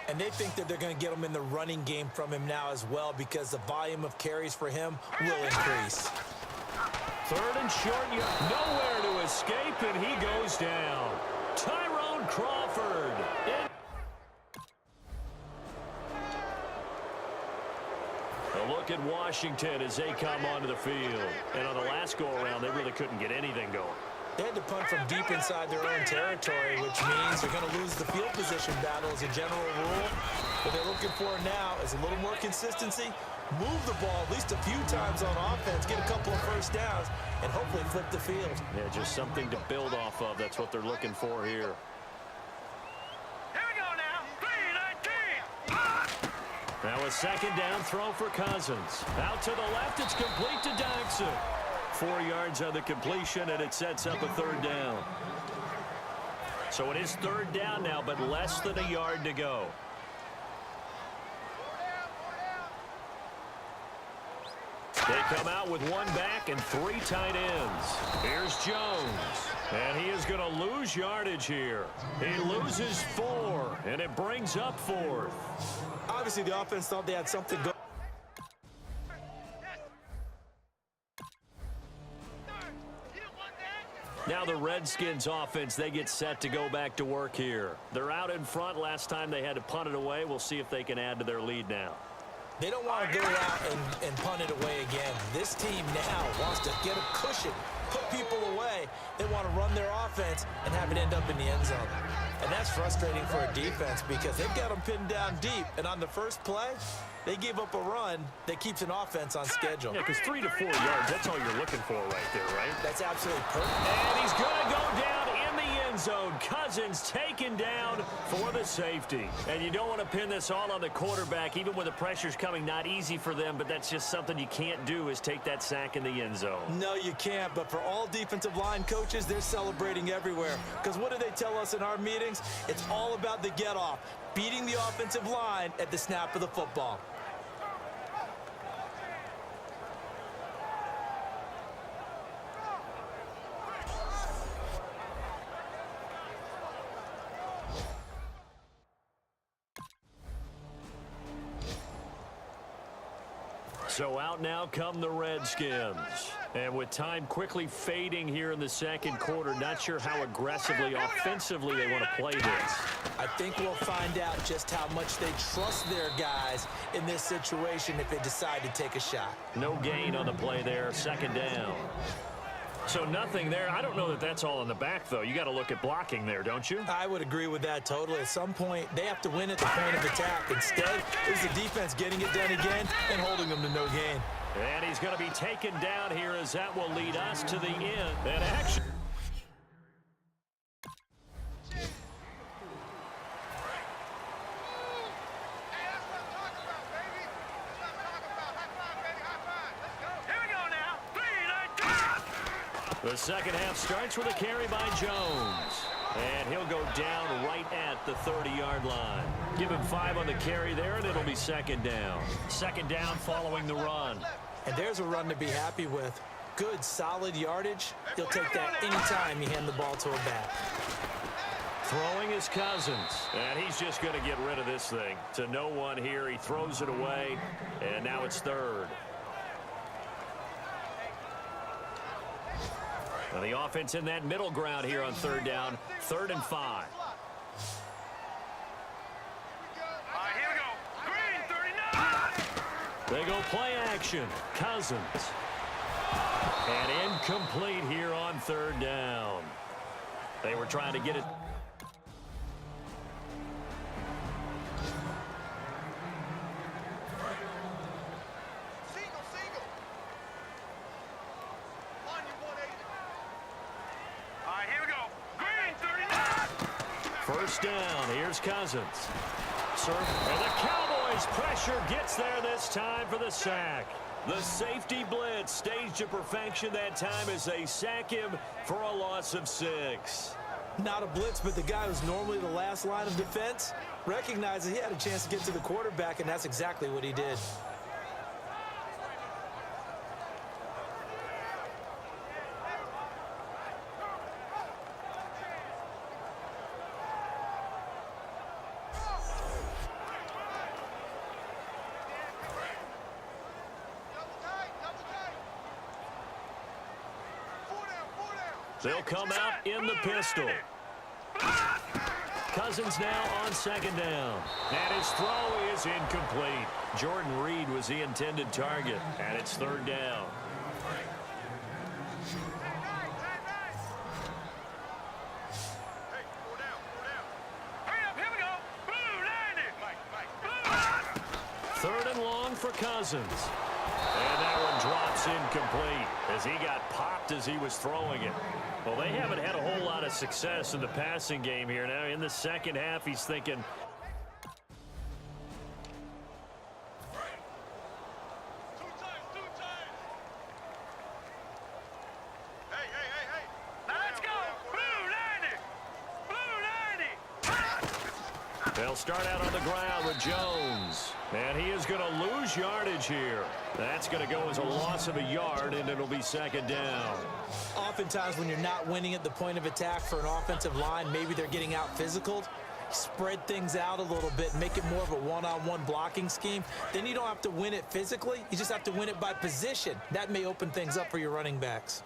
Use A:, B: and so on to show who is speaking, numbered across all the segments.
A: And they think that they're going to get him in the running game from him now as well because the volume of carries for him will increase.
B: Third and short, nowhere to escape, and he goes down. Tyrone Crawford. A look at Washington as they come onto the field. And on the last go-around, they really couldn't get anything going.
A: They had to punt from deep inside their own territory, which means they're going to lose the field position battle as a general rule. What they're looking for now is a little more consistency, move the ball at least a few times on offense, get a couple of first downs, and hopefully flip the field.
B: Yeah, just something to build off of. That's what they're looking for here.
C: Here we go now, 3-19.
B: Now a second down throw for Cousins. Out to the left, it's complete to Dodson. 4 yards on the completion, and it sets up a third down. So it is third down now, but less than a yard to go. They come out with one back and 3 tight ends. Here's Jones. And he is going to lose yardage here. He loses 4, and it brings up 4th.
A: Obviously, the offense thought they had something going.
B: Now the Redskins offense, they get set to go back to work here. They're out in front. Last time they had to punt it away. We'll see if they can add to their lead now.
A: They don't want to go out and punt it away again. This team now wants to get a cushion, put people away. They want to run their offense and have it end up in the end zone. And that's frustrating for a defense because they've got them pinned down deep. And on the first play, they give up a run that keeps an offense on schedule.
B: Yeah, because 3 to 4 yards, that's all you're looking for right there, right?
A: That's absolutely perfect.
B: And he's going to go down in the end zone. Cousins taken down for the safety. And you don't want to pin this all on the quarterback, even when the pressure's coming. Not easy for them, but that's just something you can't do is take that sack in the end zone.
A: No, you can't. But for all defensive line coaches, they're celebrating everywhere. Because what do they tell us in our meetings? It's all about the get-off, beating the offensive line at the snap of the football.
B: So out now come the Redskins. And with time quickly fading here in the second quarter, not sure how aggressively, offensively they want to play this.
A: I think we'll find out just how much they trust their guys in this situation if they decide to take a shot.
B: No gain on the play there, second down. So nothing there. I don't know that that's all in the back, though. You got to look at blocking there, don't you?
A: I would agree with that totally. At some point, they have to win at the point of attack. Instead, it's the defense getting it done again and holding them to no gain.
B: And he's going to be taken down here as that will lead us to the end. And action. The second half starts with a carry by Jones. And he'll go down right at the 30-yard line. Give him 5 on the carry there, and it'll be second down. Second down following the run.
A: And there's a run to be happy with. Good, solid yardage. He'll take that anytime you hand the ball to a back.
B: Throwing is Cousins. And he's just going to get rid of this thing. To no one here. He throws it away. And now it's third. Now the offense in that middle ground here on third down. 3rd and 5.
C: All right, here we go. Green, 39.
B: They go play action. Cousins. And incomplete here on third down. They were trying to get it. First down, here's Cousins. And the Cowboys pressure gets there this time for the sack. The safety blitz staged to perfection that time as they sack him for a loss of 6.
A: Not a blitz, but the guy who's normally the last line of defense recognizes he had a chance to get to the quarterback, and that's exactly what he did.
B: They'll come out in the pistol. Cousins now on second down. And his throw is incomplete. Jordan Reed was the intended target, and it's third down. Third and long for Cousins. And that one drops incomplete as he got popped as he was throwing it. Well, they haven't had a whole lot of success in the passing game here. Now, in the second half, he's thinking, they'll start out on the ground with Jones. And he is going to lose yardage here. That's going to go as a loss of a yard, and it'll be second down.
A: Oftentimes when you're not winning at the point of attack for an offensive line, maybe they're getting out physical. Spread things out a little bit, make it more of a one-on-one blocking scheme. Then you don't have to win it physically. You just have to win it by position. That may open things up for your running backs.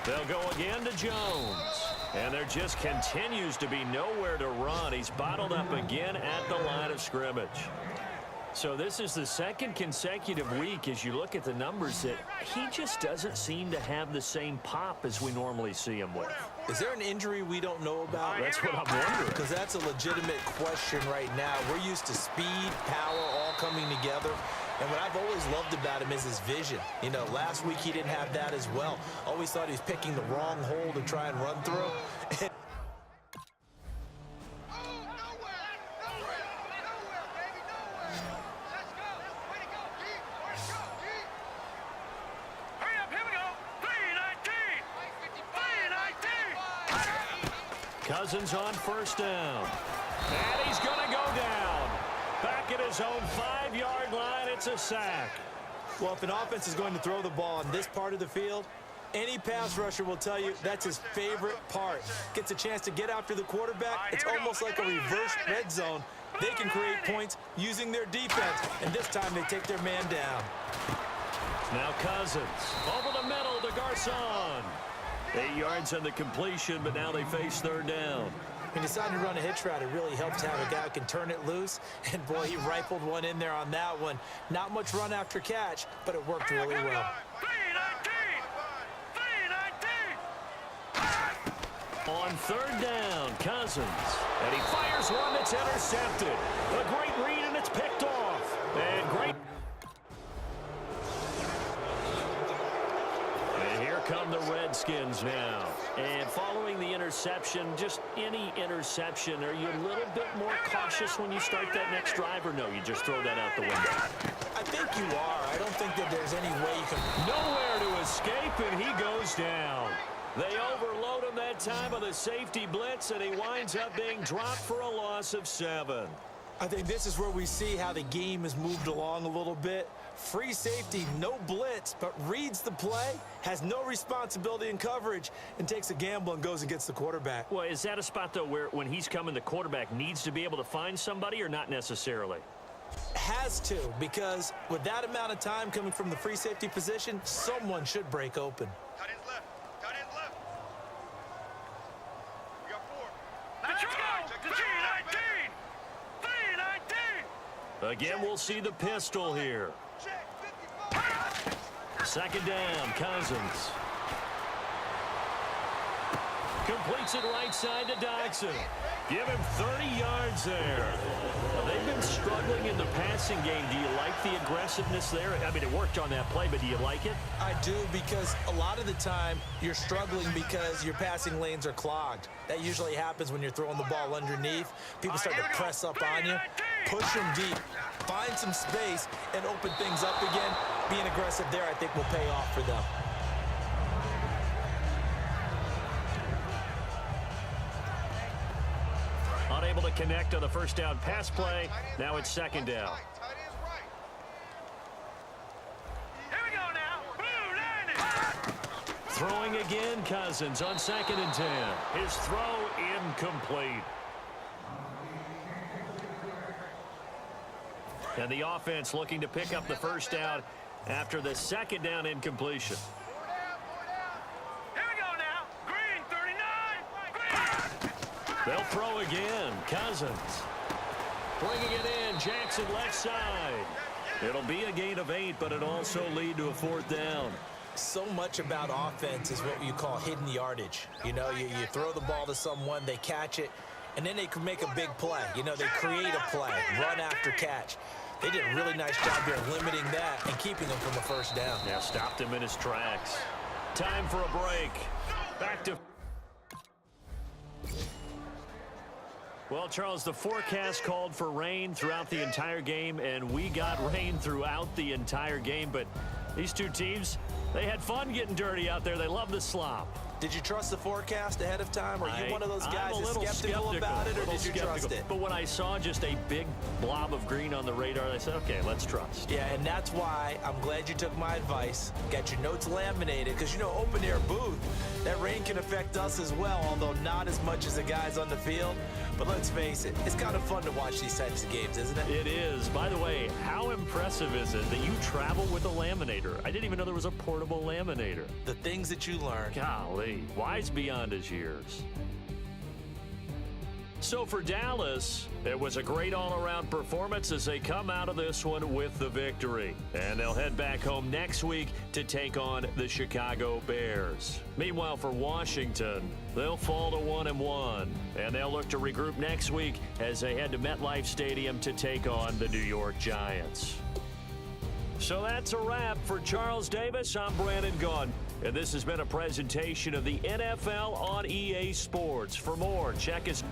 B: They'll go again to Jones. And there just continues to be nowhere to run. He's bottled up again at the line of scrimmage. So this is the second consecutive week, as you look at the numbers, that he just doesn't seem to have the same pop as we normally see him with.
A: Is there an injury we don't know about?
B: That's what I'm wondering.
A: Because that's a legitimate question right now. We're used to speed, power, all coming together. And what I've always loved about him is his vision. You know, last week he didn't have that as well. Always thought he was picking the wrong hole to try and run through.
B: Cousins on first down. And he's going to go down. Back at his own 5-yard line, it's a sack.
A: Well, if an offense is going to throw the ball on this part of the field, any pass rusher will tell you that's his favorite part. Gets a chance to get after the quarterback. It's almost like a reverse red zone. They can create points using their defense, and this time they take their man down.
B: Now Cousins over the middle to Garcon. 8 yards on the completion, but now they face third down.
A: He decided to run a hitch route. It really helps to have a guy who can turn it loose. And, boy, he rifled one in there on that one. Not much run after catch, but it worked really well.
B: On third down, Cousins. And he fires one that's intercepted. A great read, and it's picked off. And great. And here come the Redskins now. And following the interception, just any interception, are you a little bit more cautious when you start that next drive, or no, you just throw that out the window?
A: I think you are. I don't think that there's any way you can.
B: Nowhere to escape, and he goes down. They overload him that time with a safety blitz, and he winds up being dropped for a loss of 7.
A: I think this is where we see how the game has moved along a little bit. Free safety, no blitz, but reads the play, has no responsibility in coverage, and takes a gamble and goes and gets the quarterback.
B: Well, is that a spot, though, where when he's coming, the quarterback needs to be able to find somebody, or not necessarily?
A: Has to, because with that amount of time coming from the free safety position, someone should break open.
C: Tight ends left. Tight ends left. We got 4. Let's go! 3-19! 3-19!
B: Again, we'll see the pistol here. Second down, Cousins. Completes it right side to Dodson. Give him 30 yards there. Well, they've been struggling in the passing game. Do you like the aggressiveness there? I mean, it worked on that play, but do you like it?
A: I do, because a lot of the time you're struggling because your passing lanes are clogged. That usually happens when you're throwing the ball underneath. People start to press up on you, push them deep, find some space, and open things up again. Being aggressive there, I think, will pay off for them.
B: Unable to connect on the first down pass play. Now it's second down.
C: Here we go now.
B: Throwing again, Cousins on 2nd and 10. His throw incomplete. And the offense looking to pick up the first down after the second down incompletion.
C: Here we go now. Green, 39. Green.
B: They'll throw again. Cousins. Bringing it in. Jackson left side. It'll be a gain of 8, but it'll also lead to a 4th down.
A: So much about offense is what you call hidden yardage. You know, you throw the ball to someone, they catch it, and then they can make a big play. You know, they create a play, run after catch. They did a really nice job here limiting that and keeping him from the first down.
B: Yeah, stopped him in his tracks. Time for a break. Back to... Well, Charles, the forecast called for rain throughout the entire game, and we got rain throughout the entire game. But these two teams, they had fun getting dirty out there. They love the slop.
A: Did you trust the forecast ahead of time? Are you one of those guys that's skeptical about it, or did you trust it?
B: But when I saw just a big blob of green on the radar, I said, okay, let's trust.
A: Yeah, and that's why I'm glad you took my advice. Got your notes laminated, because, you know, open-air booth, that rain can affect us as well, although not as much as the guys on the field. But let's face it, it's kind of fun to watch these types of games, isn't it?
B: It is. By the way, how impressive is it that you travel with a laminator? I didn't even know there was a portable laminator.
A: The things that you learn.
B: Golly, wise beyond his years. So for Dallas, it was a great all-around performance as they come out of this one with the victory. And they'll head back home next week to take on the Chicago Bears. Meanwhile, for Washington, they'll fall to 1-1. And they'll look to regroup next week as they head to MetLife Stadium to take on the New York Giants. So that's a wrap. For Charles Davis, I'm Brandon Gaudin. And this has been a presentation of the NFL on EA Sports. For more, check us